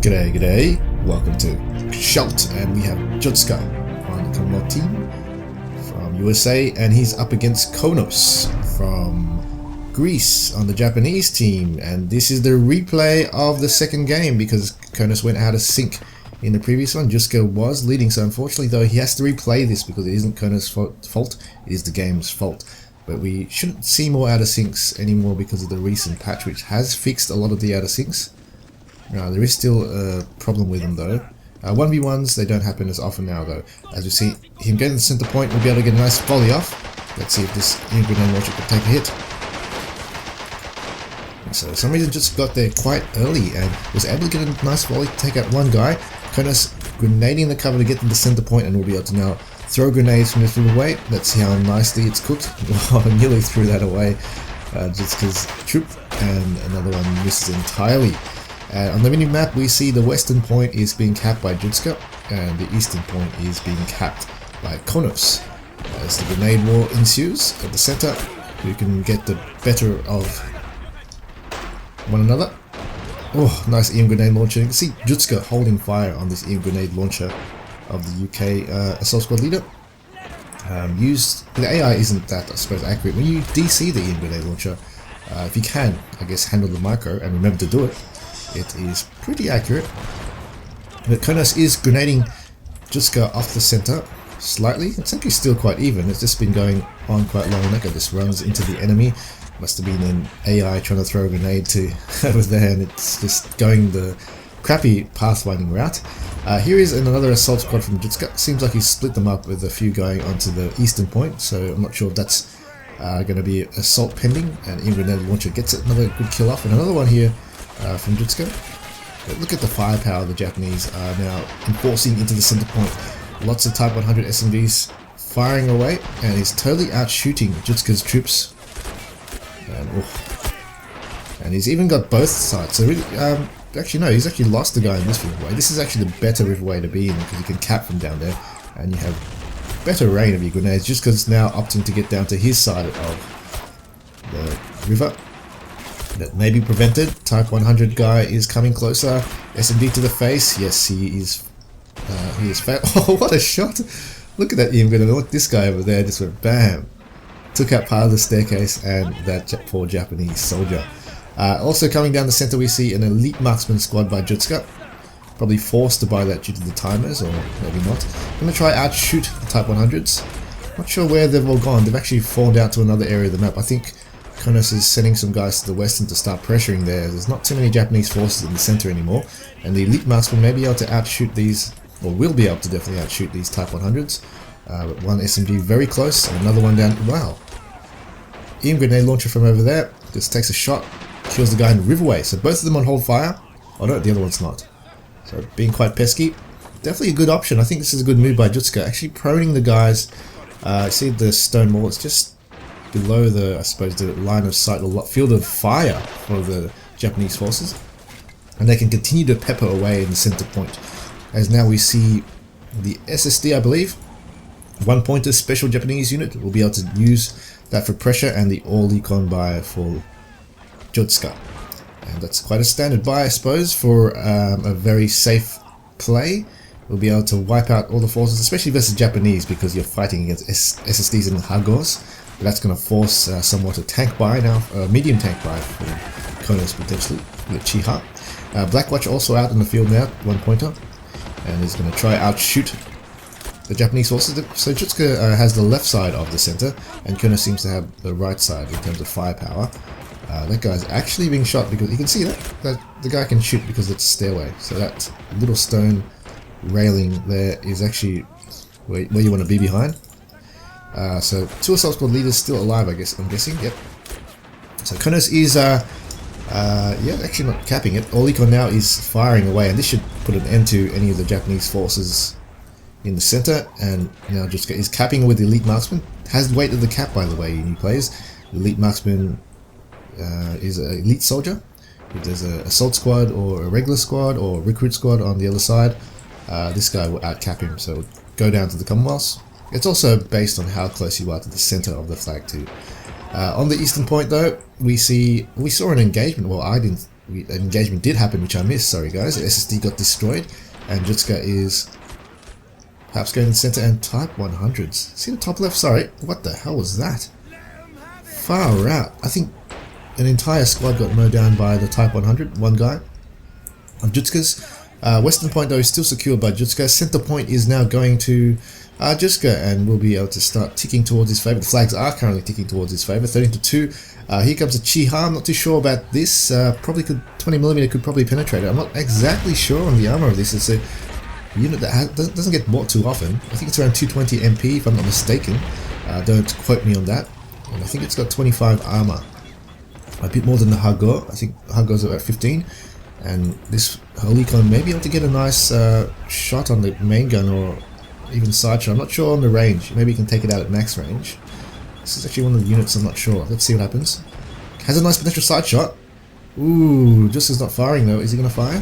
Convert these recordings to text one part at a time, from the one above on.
G'day, g'day. Welcome to Schult, and we have Judska on the Commonwealth team from USA, and he's up against Konos from Greece on the Japanese team. And this is the replay of the second game because Konos went out of sync in the previous one. Judska was leading, so unfortunately, though, he has to replay this because it isn't Konos' fault, it is the game's fault. But we shouldn't see more out of syncs anymore because of the recent patch, which has fixed a lot of the out of syncs. There is still a problem with them though. 1v1s, they don't happen as often now though. As we see him getting the center point, we'll be able to get a nice volley off. Let's see if this grenade launcher can take a hit. So for some reason just got there quite early and was able to get a nice volley to take out one guy. Konos grenading the cover to get to the center point, and we'll be able to now throw grenades from this little away. Let's see how nicely it's cooked. Oh, I nearly threw that away just because troop, and another one misses entirely. On the mini-map we see the western point is being capped by Judska and the eastern point is being capped by Konos. As the grenade war ensues at the center, we can get the better of one another. Oh, nice EM grenade launcher. You can see Judska holding fire on this EM grenade launcher of the UK assault squad leader. The AI isn't that, I suppose, accurate. When you DC the EM grenade launcher, if you can, I guess, handle the micro and remember to do it, it is pretty accurate. But Konos is grenading Judska off the center slightly. It's actually still quite even. It's just been going on quite long. Look at this, runs into the enemy. Must have been an AI trying to throw a grenade to over there, and it's just going the crappy pathfinding route. Here is another assault squad from Judska. Seems like he's split them up with a few going onto the eastern point, so I'm not sure if that's going to be assault pending. And EM grenade launcher gets it, another good kill off, and another one here from Judska. But look at the firepower the Japanese are now enforcing into the center point. Lots of Type 100 SMGs firing away, and he's totally out shooting Judska's troops. And he's even got both sides. So really, actually no, he's actually lost the guy in this river way. This is actually the better river way to be in because you can cap from down there, and you have better rain of your grenades. Just because it's now opting to get down to his side of the river. That may be prevented. Type 100 guy is coming closer. SMD to the face. Yes, he is failed. Oh, what a shot! Look at that EM grenade. Look, this guy over there just went bam. Took out part of the staircase and that poor Japanese soldier. Also coming down the center we see an elite marksman squad by Judska. Probably forced to buy that due to the timers, or maybe not. I'm going to try outshoot the Type 100s. Not sure where they've all gone. They've actually fallen out to another area of the map. I think Konos is sending some guys to the western to start pressuring there. There's not too many Japanese forces in the center anymore, and the elite marksman may be able to outshoot these, or will be able to definitely outshoot these Type 100s. But one SMG very close, and another one down. Wow. EM grenade launcher from over there just takes a shot, kills the guy in the riverway. So both of them on hold fire. Oh no, the other one's not. So being quite pesky. Definitely a good option. I think this is a good move by Judska. Actually proning the guys. See the stone wall, it's just below the, I suppose, the line of sight, or field of fire for the Japanese forces, and they can continue to pepper away in the center point. As now we see the SSD, I believe, one pointer special Japanese unit will be able to use that for pressure, and the all econ buy for Judska. And that's quite a standard buy, I suppose, for a very safe play. We'll be able to wipe out all the forces, especially versus Japanese, because you're fighting against SSDs and Hagos. That's going to force somewhat a tank buy now, a medium tank buy for Konos potentially, with Chiha. Blackwatch also out in the field now, one pointer, and is going to try outshoot the Japanese forces. So Judska has the left side of the center, and Konos seems to have the right side in terms of firepower. That guy's actually being shot because you can see that the guy can shoot because it's a stairway. So that little stone railing there is actually where you want to be behind. So two assault squad leaders still alive, I guess. I'm guessing. Yep. So Konos is actually not capping it. All econ now is firing away, and this should put an end to any of the Japanese forces in the center. And now Judska is capping with the elite marksman. Has weighted the cap, by the way, in new players. The elite marksman is an elite soldier. If there's an assault squad or a regular squad or recruit squad on the other side, this guy will outcap him. So go down to the Commonwealths. It's also based on how close you are to the center of the flag too. On the eastern point though, we saw an engagement. Well, I didn't an engagement did happen, which I missed. Sorry guys, the SSD got destroyed, and Judska is perhaps going to the center and Type 100s. See the top left? Sorry, what the hell was that? Far out. I think an entire squad got mowed down by the Type 100, one guy. On Judska's western point though is still secured by Judska. Center point is now going to Judska, and we'll be able to start ticking towards his favor. The flags are currently ticking towards his favor, 13-2. Here comes a Chiha. I'm not too sure about this. Probably could 20mm could probably penetrate it. I'm not exactly sure on the armor of this. It's a unit that doesn't get bought too often. I think it's around 220 MP if I'm not mistaken. Don't quote me on that. And I think it's got 25 armor. A bit more than the Hago. I think Hago's about 15. And this Holicon may be able to get a nice shot on the main gun or even side shot. I'm not sure on the range. Maybe you can take it out at max range. This is actually one of the units, I'm not sure. Let's see what happens. Has a nice potential side shot. Ooh, just is not firing though. Is he going to fire?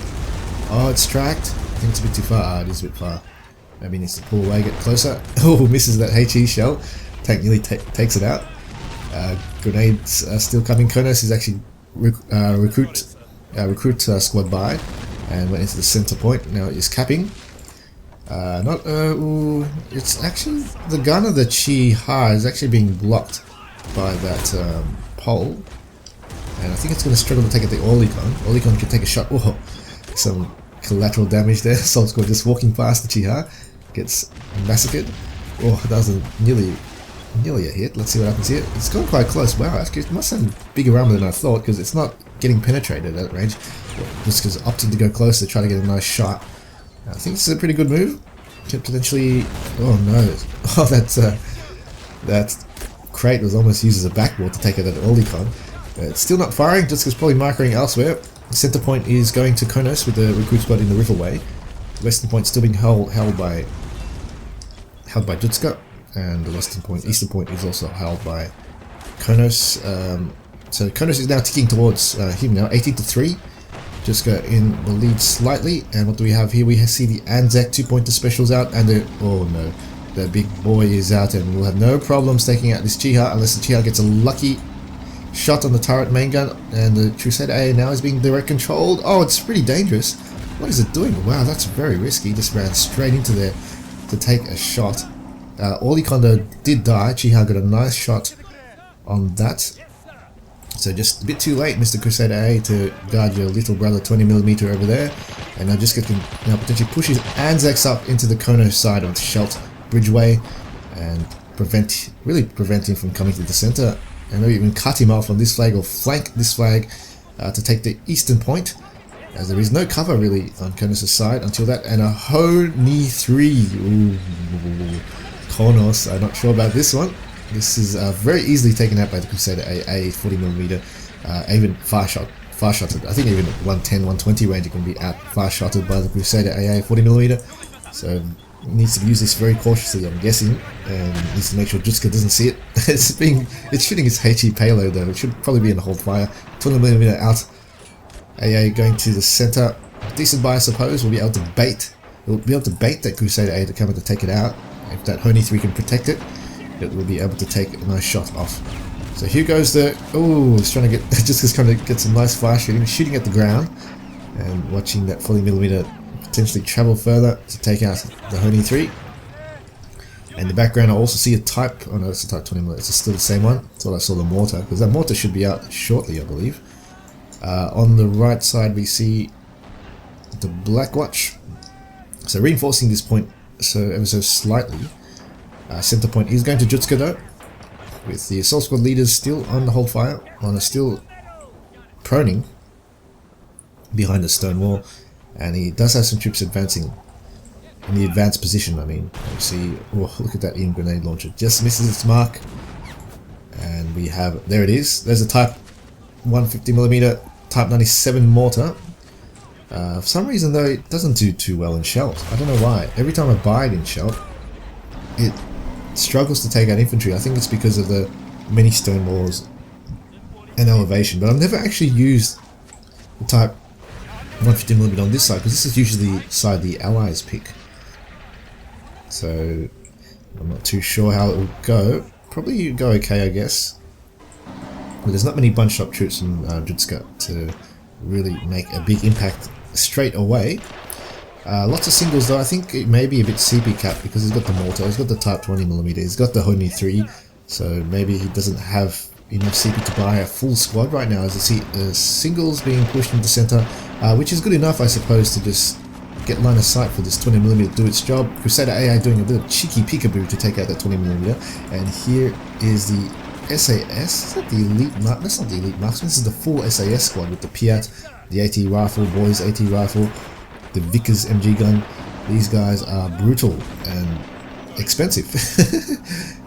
Oh, it's tracked. I think it's a bit too far. Ah, it is a bit far. Maybe he needs to pull away, get closer. Oh, misses that HE shell. Tank nearly takes it out. Grenades are still coming. Konos is actually recruit squad by and went into the center point. Now it's capping. It's actually the gun of the Chiha is actually being blocked by that pole, and I think it's going to struggle to take out the Orlikon. Orlikon can take a shot. Oh, some collateral damage there. Assault squad just walking past the Chiha gets massacred. Oh, that was nearly a hit. Let's see what happens here. It's gone quite close. Wow, actually it must have bigger armor than I thought, because it's not getting penetrated at that range. Just because opting to go close to try to get a nice shot. I think it's a pretty good move. Could potentially... Oh no. Oh, that crate was almost used as a backboard to take out that Orlikon. It's still not firing, just because probably markering elsewhere. The center point is going to Konos with the recruit squad in the riverway. Western point still being held by Judska, and the eastern point is also held by Konos. So Konos is now ticking towards him now, 18-3. Judska in the lead slightly, and what do we have here? We see the Anzac 2-pointer specials out, and the big boy is out, and we'll have no problems taking out this Chiha unless the Chiha gets a lucky shot on the turret main gun, and the Crusader A now is being direct controlled. Oh, it's pretty dangerous. What is it doing? Wow, that's very risky. Just ran straight into there to take a shot. Orlikon did die. Chiha got a nice shot on that. So just a bit too late, Mr. Crusader A, to guard your little brother 20mm over there. And now just can now potentially push his Anzacs up into the Kono side of the Schelt Bridgeway and really prevent him from coming to the center. And maybe even cut him off on this flag or flank this flag to take the eastern point, as there is no cover really on Konos' side until that. And a Ho-Ni 3. Ooh. Konos, I'm not sure about this one. This is very easily taken out by the Crusader A 40mm, even far-shotted. I think even at 110, 120 range it can be out far-shotted by the Crusader AA 40mm. So it needs to use this very cautiously, I'm guessing, and needs to make sure Judska doesn't see it. It's shooting its HE payload though. It should probably be in the hold fire. 20mm out. AA going to the center. Decent buy, I suppose. We'll be able to bait. We'll be able to bait that Crusader A to come in to take it out. If that Ho-Ni 3 can protect it, it will be able to take a nice shot off. So here goes the... Oh, he's trying to get... Just trying to get some nice fire shooting at the ground. And watching that 40mm potentially travel further to take out the Ho-Ni 3. And in the background I also see a Type... Oh no, it's a Type 20mm. It's still the same one. I thought I saw the mortar, because that mortar should be out shortly, I believe. On the right side we see the Black Watch. So reinforcing this point ever so slightly. Center point is going to Judska though, with the assault squad leaders still on the hold fire, still proning behind the stone wall, and he does have some troops advancing in the advanced position. I mean, you see, oh, look at that EM grenade launcher, just misses its mark, and we have, there it is, there's a Type 150mm Type 97 mortar. For some reason though, it doesn't do too well in Schelt. I don't know why. Every time I buy it in Schelt, it struggles to take out infantry. I think it's because of the many stone walls and elevation, but I've never actually used the Type 150mm on this side, because this is usually the side the Allies pick. So I'm not too sure how it will go. Probably go okay, I guess. But there's not many bunched up troops from Judska to really make a big impact straight away. Lots of singles though. I think it may be a bit CP capped because he's got the mortar, he's got the Type 20mm, he's got the Honi 3, so maybe he doesn't have enough CP to buy a full squad right now. As you see, the singles being pushed into the center, which is good enough, I suppose, to just get line of sight for this 20mm to do its job. Crusader AI doing a bit of cheeky peekaboo to take out that 20mm, and here is the SAS. Is that the elite mark? That's not the elite marksman. This is the full SAS squad with the Piat, the AT rifle, boys AT rifle, the Vickers MG gun. These guys are brutal and expensive,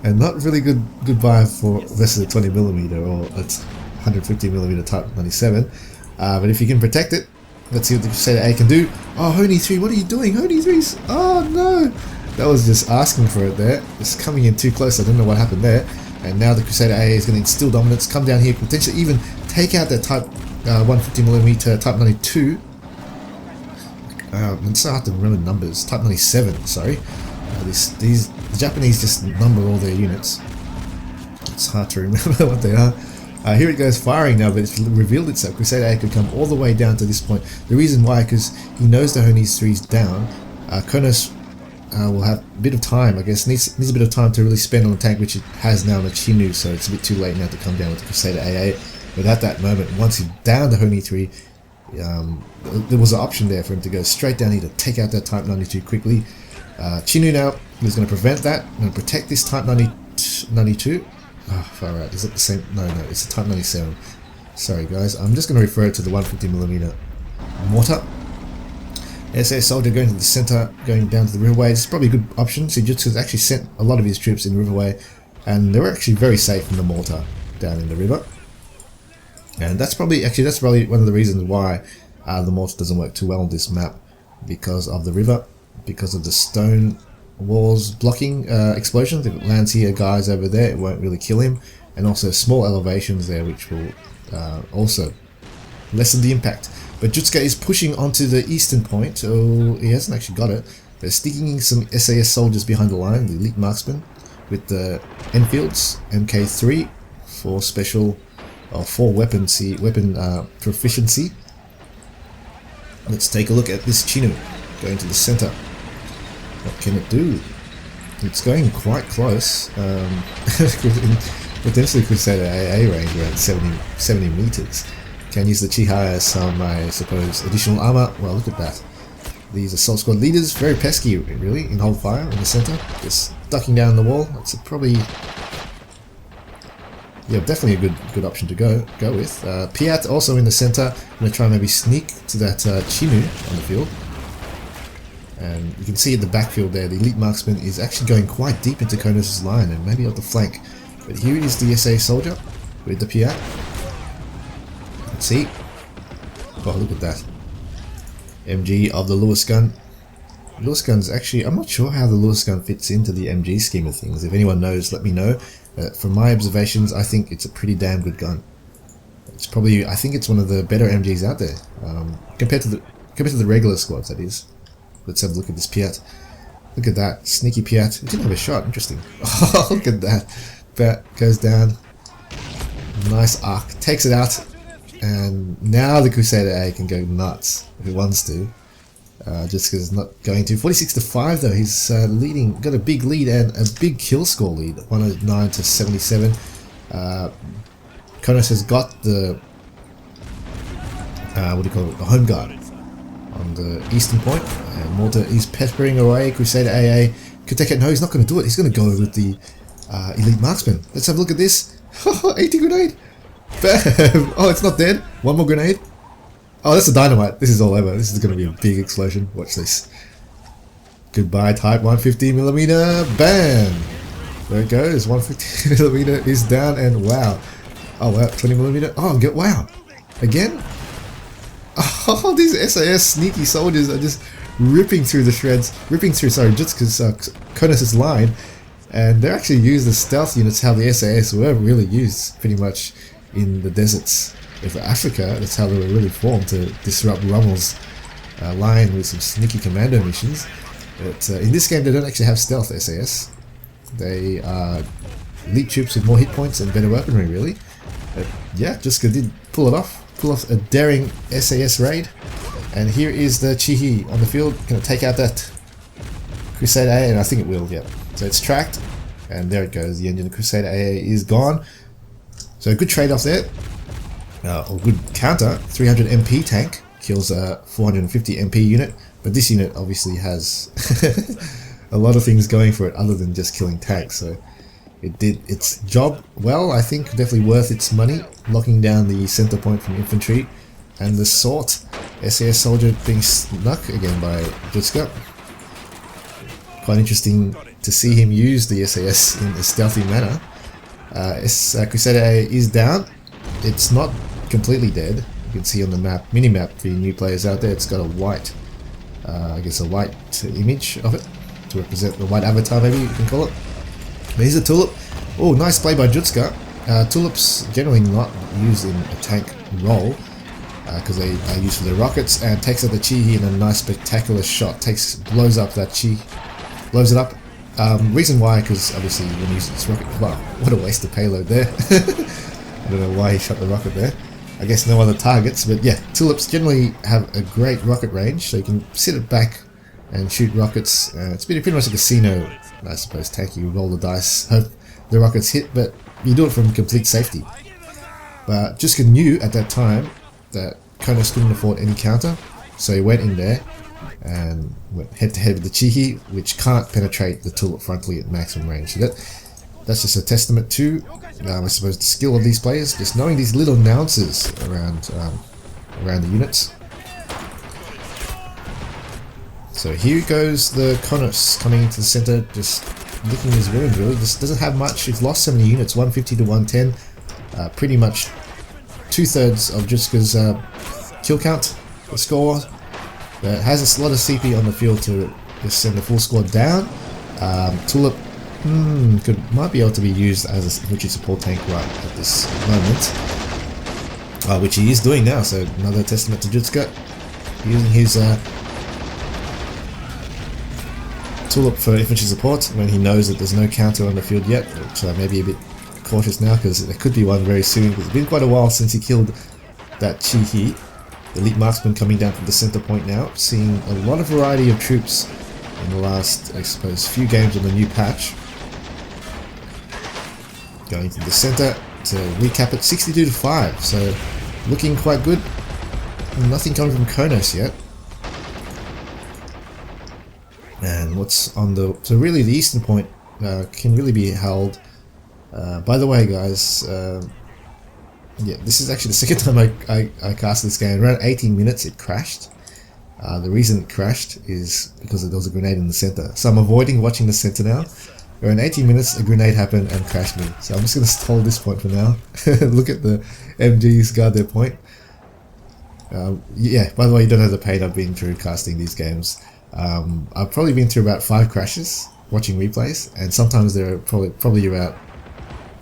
and not really good buy for versus the 20mm or its 150mm Type 97. But if you can protect it, let's see what the Crusader A can do. Oh, Honi 3, what are you doing? Honi 3's. Oh no, that was just asking for it there. It's coming in too close. I don't know what happened there. And now the Crusader A is going to instill dominance, come down here, potentially even take out that Type 150mm Type 92. It's so hard to remember numbers. Type 97, sorry. The Japanese just number all their units. It's hard to remember what they are. Here it goes firing now, but it's revealed itself. Crusader A could come all the way down to this point. The reason why, because he knows the Honi 3's down. Konos will have a bit of time, I guess, needs a bit of time to really spend on the tank, which it has now on the Chinu, so it's a bit too late now to come down with the Crusader AA. But at that moment, once he downed the Honi 3, there was an option there for him to go straight down here to take out that Type 92 quickly. Chinu now is going to prevent that, going to protect this Type 92. Oh, far out. Is it the same? No, it's a Type 97. Sorry guys, I'm just going to refer to the 150mm mortar. SAS soldier going to the center, going down to the riverway. This is probably a good option. So Judska actually sent a lot of his troops in the riverway, and they were actually very safe in the mortar down in the river. And that's probably one of the reasons why the mortar doesn't work too well on this map, because of the river, because of the stone walls blocking explosions. If it lands here, guys over there, it won't really kill him, and also small elevations there, which will also lessen the impact. But Judska is pushing onto the eastern point. Oh, he hasn't actually got it. They're sticking in some SAS soldiers behind the line, the elite marksmen, with the Enfields, MK3 for special, or for weapon proficiency. Let's take a look at this Chinu going to the center. What can it do? It's going quite close. Potentially Crusader AA range around 70 meters. Can use the Chiha as some, I suppose, additional armor. Well, look at that. These assault squad leaders, very pesky, really, in hold fire in the center, just ducking down the wall. That's probably, yeah, definitely a good option to go with. Piat also in the center. I'm gonna try and maybe sneak to that Chinu on the field. And you can see at the backfield there, the elite marksman is actually going quite deep into Konos' line and maybe up the flank. But here is the SA soldier with the Piat. Let's see. Oh, look at that. MG of the Lewis gun. Lewis gun's actually, I'm not sure how the Lewis gun fits into the MG scheme of things. If anyone knows, let me know. From my observations, I think it's a pretty damn good gun. It's probably, I think it's one of the better MGs out there, compared to the regular squads, that is. Let's have a look at this Piat. Look at that, sneaky Piat. It didn't have a shot, interesting. Oh, look at that. Piat goes down. Nice arc, takes it out. And now the Crusader A can go nuts if he wants to. Just because it's not going to. 46-5 though, he's leading, got a big lead and a big kill score lead, 109-77. Konos has got the, what do you call it, the home guard on the eastern point, and Mortar is peppering away. Crusader AA could take it. No, he's not going to do it. He's going to go with the elite marksman. Let's have a look at this. 80 grenade. Bam! Oh, it's not dead. One more grenade. Oh, that's a dynamite. This is all over. This is going to be a big explosion. Watch this. Goodbye, Type 150mm. Bam! There it goes. 150mm is down, and wow. Oh, wow. 20mm. Oh, wow. Again? Oh, these SAS sneaky soldiers are just ripping through the shreds. Just because Konos' line. And they're actually used as stealth units, how the SAS were really used pretty much in the deserts of Africa. That's how they were really formed, to disrupt Rommel's line with some sneaky commando missions. But in this game they don't actually have stealth SAS. They are elite troops with more hit points and better weaponry, really. But yeah, Judska did pull it off pull off a daring SAS raid. And here is the Chihi on the field, gonna take out that Crusader AA, and I think it will, yeah. So it's tracked, and there it goes, the engine of Crusader AA is gone. So a good trade-off there, or good counter. 300 MP tank kills a 450 MP unit, but this unit obviously has a lot of things going for it other than just killing tanks, so it did its job well. I think definitely worth its money, locking down the center point from infantry, and the Sort SAS soldier being snuck again by Judska. Quite interesting to see him use the SAS in a stealthy manner. Crusader A is down. It's not completely dead. You can see on the map, mini-map for new players out there, it's got a white, I guess a white image of it to represent the white avatar, maybe you can call it. But here's a Tulip. Oh, nice play by Judska. Tulips generally not used in a tank role because they are used for their rockets, and takes out the Chihi in a nice spectacular shot. Blows up that Chi. Blows it up. Reason why, because obviously when you use this rocket, wow, what a waste of payload there. I don't know why he shot the rocket there. I guess no other targets, but yeah, Tulips generally have a great rocket range, so you can sit it back and shoot rockets. It's pretty much a casino, I suppose, tank. You roll the dice, hope the rockets hit, but you do it from complete safety. But Judska knew at that time that Konos couldn't afford any counter, so he went in there and went head to head with the Chihi, which can't penetrate the Tulip frontally at maximum range. So that's just a testament to, I suppose, the skill of these players, just knowing these little nuances around the units. So here goes the Konos coming into the center, just licking his wounds really. This doesn't have much. He's lost so many units, 150 to 110. Pretty much 2/3 of Judska's kill count, the score. Has a lot of CP on the field to just send the full squad down. Tulip might be able to be used as a infantry support tank right at this moment, which he is doing now. So another testament to Judska using his Tulip for infantry support when he knows that there's no counter on the field yet, which maybe a bit cautious now because there could be one very soon. It's been quite a while since he killed that Chihi. Elite marksman coming down from the center point now, seeing a lot of variety of troops in the last, I suppose, few games on the new patch. Going to the center to recap it 62 to 5, so looking quite good. Nothing coming from Konos yet. And what's on the... So really the eastern point can really be held. By the way, guys, yeah, this is actually the second time I cast this game. Around 18 minutes it crashed. The reason it crashed is because there was a grenade in the center. So I'm avoiding watching the center now. Around 18 minutes a grenade happened and crashed me. So I'm just going to hold this point for now. Look at the MGs guard their point. Yeah, by the way, you don't know the pain I've been through casting these games. I've probably been through about 5 crashes watching replays, and sometimes they're probably about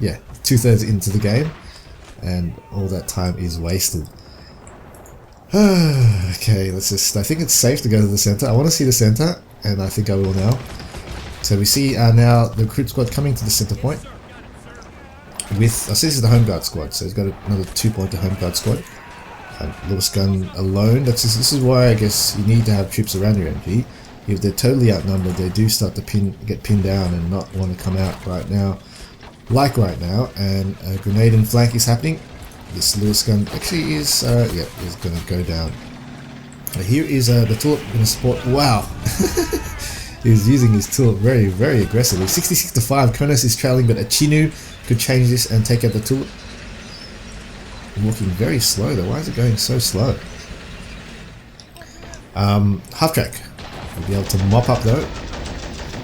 2/3 into the game, and all that time is wasted. Okay, let's just... I think it's safe to go to the center. I want to see the center, and I think I will now. So we see now the recruit squad coming to the center point with... so this is the home guard squad, so he's got another 2-pointer home guard squad. Lewis gun alone. This is why I guess you need to have troops around your MG. If they're totally outnumbered, they do start to get pinned down and not want to come out right now. Like right now, and a grenade in flank is happening. This Lewis gun actually is, is going to go down. Here is the Tulip going to support. Wow! He's using his Tulip very, very aggressively. 66 to 5, Konos is trailing, but a Chinu could change this and take out the Tulip. Walking very slow though. Why is it going so slow? Half track will be able to mop up though.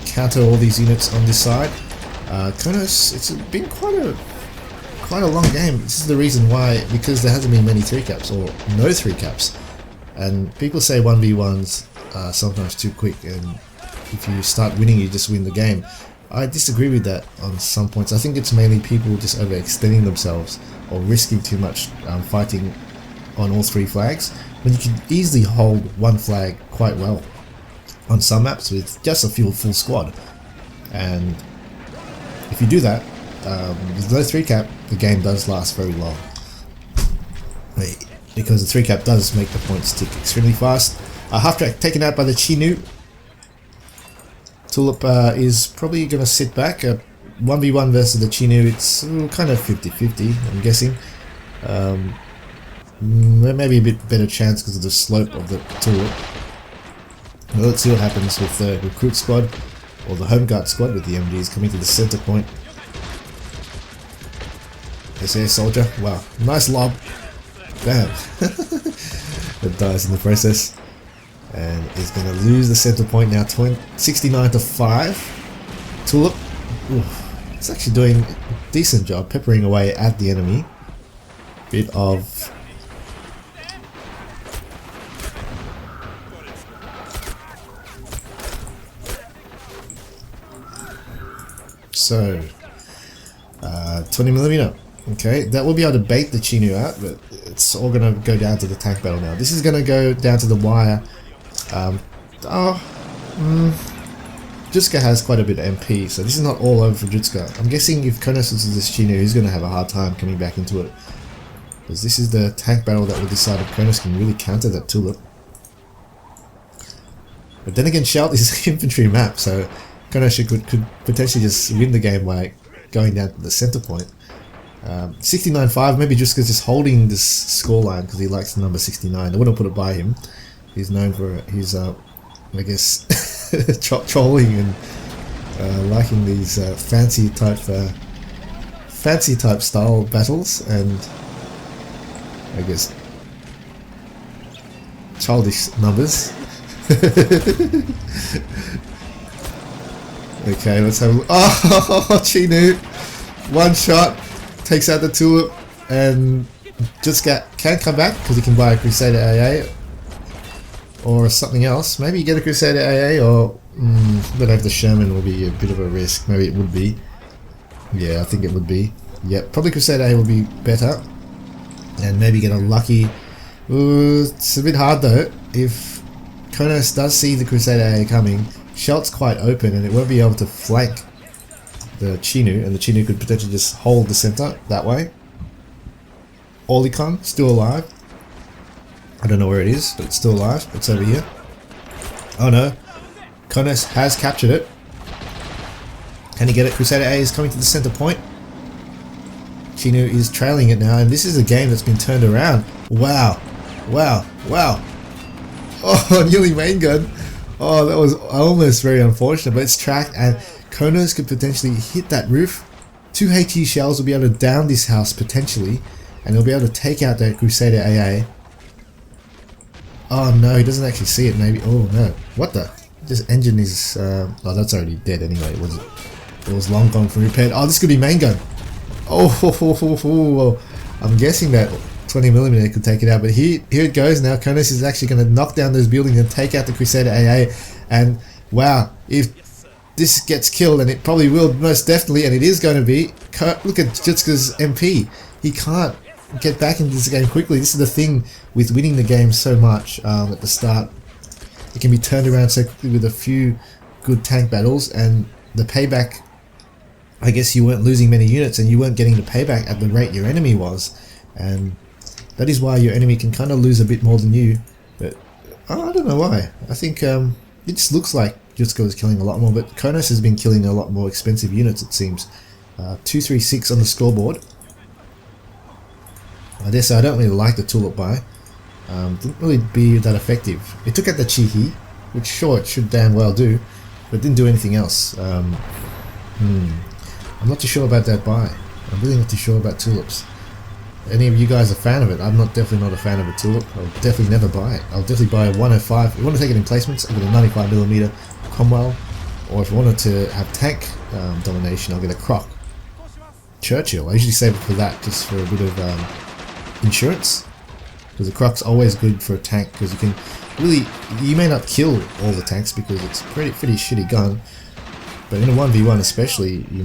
Counter all these units on this side. Konos, it's been quite a long game. This is the reason why, because there hasn't been many 3 caps or no 3 caps, and people say 1v1s are sometimes too quick, and if you start winning you just win the game. I disagree with that on some points. I think it's mainly people just overextending themselves or risking too much fighting on all 3 flags, when you can easily hold one flag quite well on some maps with just a full squad. And if you do that, with no 3 cap, the game does last very long. because the 3 cap does make the points tick extremely fast. Half track taken out by the Chinu. Tulip is probably going to sit back. 1v1 versus the Chinu, it's kind of 50-50, I'm guessing. Maybe a bit better chance because of the slope of the Tulip. Well, let's see what happens with the recruit squad, or the home guard squad with the MGs coming to the center point. SA soldier, wow, nice lob. Damn. It dies in the process. And is going to lose the center point now, 69-5. Tulip, it's actually doing a decent job peppering away at the enemy. Bit of so 20mm. Okay, that will be able to bait the Chinu out, but it's all going to go down to the tank battle now. This is going to go down to the wire. Judska has quite a bit of MP, so this is not all over for Judska. I'm guessing if Konos is this Chinu, he's going to have a hard time coming back into it, because this is the tank battle that will decide if Konos can really counter that Tulip. But then again, Shout is an infantry map, so Konos could potentially just win the game by going down to the center point. 69-5, maybe Judska's just holding this scoreline because he likes the number 69. I wouldn't put it by him. He's known for his, I guess, trolling and liking these fancy type style battles, and I guess childish numbers. Okay, let's have a look. Oh, Chinu! One shot, takes out the Tulip, and Judska can come back because he can buy a Crusader AA or something else. Maybe you get a Crusader AA, or I don't know if the Sherman will be a bit of a risk. Maybe it would be. Yeah, I think it would be. Yep, probably Crusader AA will be better, and maybe get a lucky. It's a bit hard though. If Konos does see the Crusader AA coming, Shelt's quite open and it won't be able to flank the Chinu, and the Chinu could potentially just hold the center that way. Orlikon, still alive. I don't know where it is, but it's still alive. It's over here. Oh no. Konos has captured it. Can he get it? Crusader A is coming to the center point. Chinu is trailing it now, and this is a game that's been turned around. Wow. Wow. Wow. Oh, nearly main gun. Oh, that was almost very unfortunate, but it's tracked, and Konos could potentially hit that roof. 2 HE shells will be able to down this house potentially, and he'll be able to take out that Crusader AA. Oh no, he doesn't actually see it maybe. Oh no. What the? This engine is... oh, that's already dead anyway. It was long gone from repaired. Oh, this could be main gun. Oh, I'm guessing that 20mm could take it out, but here it goes now. Konos is actually going to knock down those buildings and take out the Crusader AA, and wow, if this gets killed, and it probably will most definitely, and it is going to be, look at Judska's MP. He can't get back into this game quickly. This is the thing with winning the game so much at the start. It can be turned around so quickly with a few good tank battles, and the payback, I guess you weren't losing many units and you weren't getting the payback at the rate your enemy was, and that is why your enemy can kind of lose a bit more than you. But I don't know why. I think it just looks like Judska was killing a lot more, but Konos has been killing a lot more expensive units, it seems. 236 on the scoreboard. I guess I don't really like the Tulip buy. Didn't really be that effective. It took out the Chihi, which sure it should damn well do, but didn't do anything else. I'm not too sure about that buy. I'm really not too sure about Tulips. Any of you guys a fan of it? I'm definitely not a fan of a Tulip. I'll definitely never buy it. I'll definitely buy a 105. If you want to take it in placements, I'll get a 95mm Cromwell, or if I wanted to have tank domination, I'll get a Croc. Churchill. I usually save it for that, just for a bit of insurance, because the Croc's always good for a tank, because you can really, you may not kill all the tanks because it's pretty shitty gun, but in a 1v1 especially, you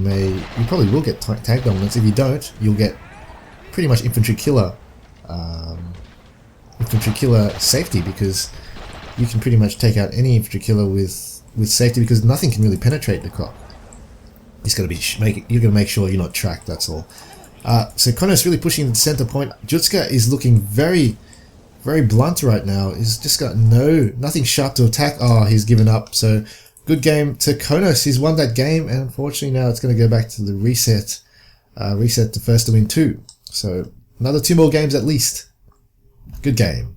probably will get tank dominance. If you don't, you'll get pretty much infantry killer safety, because you can pretty much take out any infantry killer with safety, because nothing can really penetrate the Croc. It's got to be you're going to make sure you're not tracked. That's all. So Konos really pushing the center point. Judska is looking very, very blunt right now. He's just got nothing sharp to attack. Oh, he's given up. So good game to Konos. He's won that game, and unfortunately now it's going to go back to the reset. Reset to first to win 2. So another 2 more games at least. Good game.